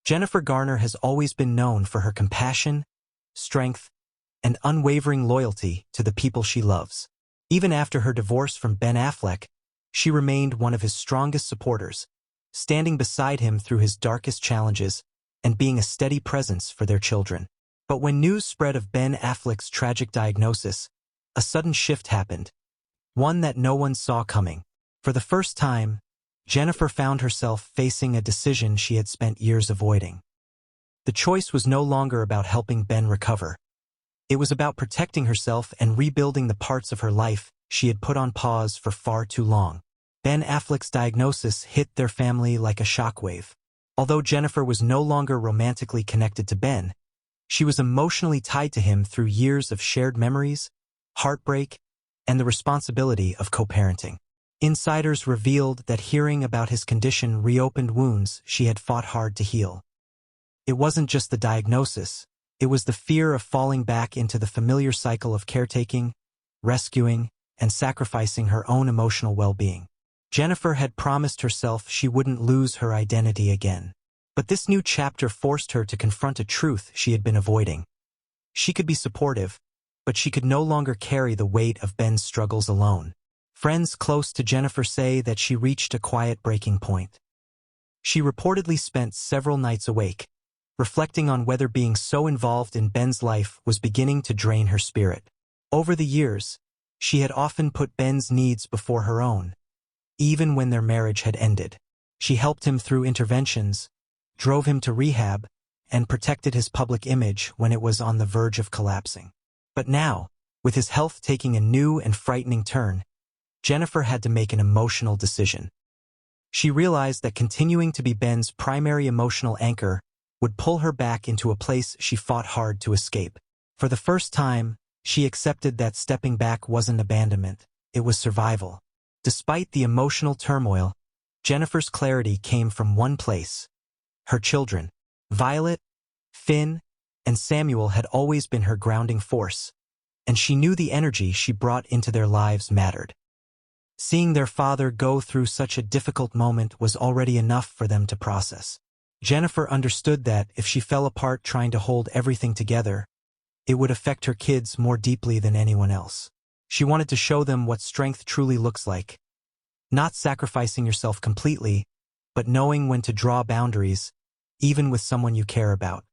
Jennifer Garner has always been known for her compassion, strength, and unwavering loyalty to the people she loves. Even after her divorce from Ben Affleck, she remained one of his strongest supporters, standing beside him through his darkest challenges and being a steady presence for their children. But when news spread of Ben Affleck's tragic diagnosis, a sudden shift happened, one that no one saw coming. For the first time, Jennifer found herself facing a decision she had spent years avoiding. The choice was no longer about helping Ben recover. It was about protecting herself and rebuilding the parts of her life she had put on pause for far too long. Ben Affleck's diagnosis hit their family like a shockwave. Although Jennifer was no longer romantically connected to Ben, she was emotionally tied to him through years of shared memories, heartbreak, and the responsibility of co-parenting. Insiders revealed that hearing about his condition reopened wounds she had fought hard to heal. It wasn't just the diagnosis, it was the fear of falling back into the familiar cycle of caretaking, rescuing, and sacrificing her own emotional well-being. Jennifer had promised herself she wouldn't lose her identity again. But this new chapter forced her to confront a truth she had been avoiding. She could be supportive, but she could no longer carry the weight of Ben's struggles alone. Friends close to Jennifer say that she reached a quiet breaking point. She reportedly spent several nights awake, reflecting on whether being so involved in Ben's life was beginning to drain her spirit. Over the years, she had often put Ben's needs before her own, even when their marriage had ended. She helped him through interventions, drove him to rehab, and protected his public image when it was on the verge of collapsing. But now, with his health taking a new and frightening turn, Jennifer had to make an emotional decision. She realized that continuing to be Ben's primary emotional anchor would pull her back into a place she fought hard to escape. For the first time, she accepted that stepping back wasn't abandonment, it was survival. Despite the emotional turmoil, Jennifer's clarity came from one place: her children. Violet, Finn, and Samuel had always been her grounding force, and she knew the energy she brought into their lives mattered. Seeing their father go through such a difficult moment was already enough for them to process. Jennifer understood that if she fell apart trying to hold everything together, it would affect her kids more deeply than anyone else. She wanted to show them what strength truly looks like. Not sacrificing yourself completely, but knowing when to draw boundaries, even with someone you care about.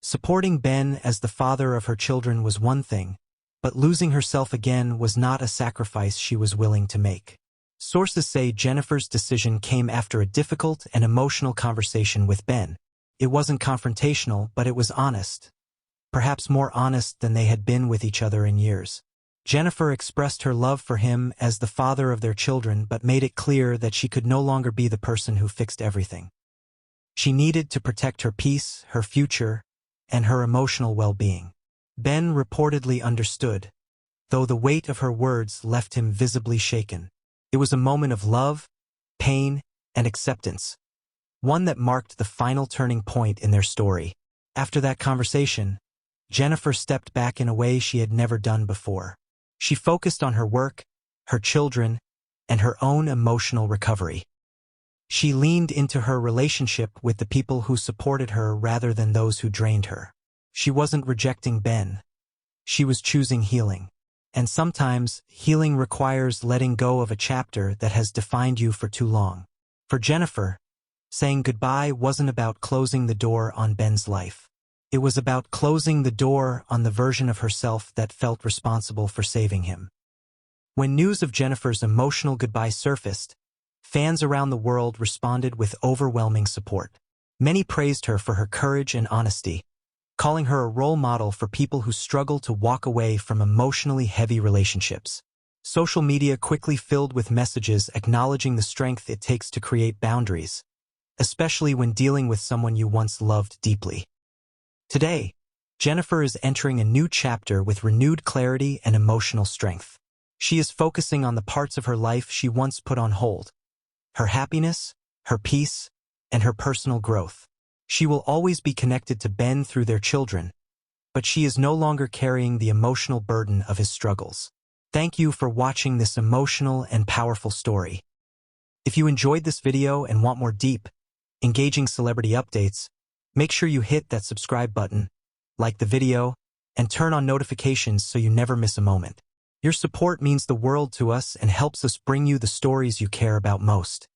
Supporting Ben as the father of her children was one thing, but losing herself again was not a sacrifice she was willing to make. Sources say Jennifer's decision came after a difficult and emotional conversation with Ben. It wasn't confrontational, but it was honest. Perhaps more honest than they had been with each other in years. Jennifer expressed her love for him as the father of their children, but made it clear that she could no longer be the person who fixed everything. She needed to protect her peace, her future, and her emotional well-being. Ben reportedly understood, though the weight of her words left him visibly shaken. It was a moment of love, pain, and acceptance, one that marked the final turning point in their story. After that conversation, Jennifer stepped back in a way she had never done before. She focused on her work, her children, and her own emotional recovery. She leaned into her relationship with the people who supported her rather than those who drained her. She wasn't rejecting Ben. She was choosing healing. And sometimes, healing requires letting go of a chapter that has defined you for too long. For Jennifer, saying goodbye wasn't about closing the door on Ben's life. It was about closing the door on the version of herself that felt responsible for saving him. When news of Jennifer's emotional goodbye surfaced, fans around the world responded with overwhelming support. Many praised her for her courage and honesty, calling her a role model for people who struggle to walk away from emotionally heavy relationships. Social media quickly filled with messages acknowledging the strength it takes to create boundaries, especially when dealing with someone you once loved deeply. Today, Jennifer is entering a new chapter with renewed clarity and emotional strength. She is focusing on the parts of her life she once put on hold: her happiness, her peace, and her personal growth. She will always be connected to Ben through their children, but she is no longer carrying the emotional burden of his struggles. Thank you for watching this emotional and powerful story. If you enjoyed this video and want more deep, engaging celebrity updates, Make sure you hit that subscribe button, like the video, and turn on notifications so you never miss a moment. Your support means the world to us and helps us bring you the stories you care about most.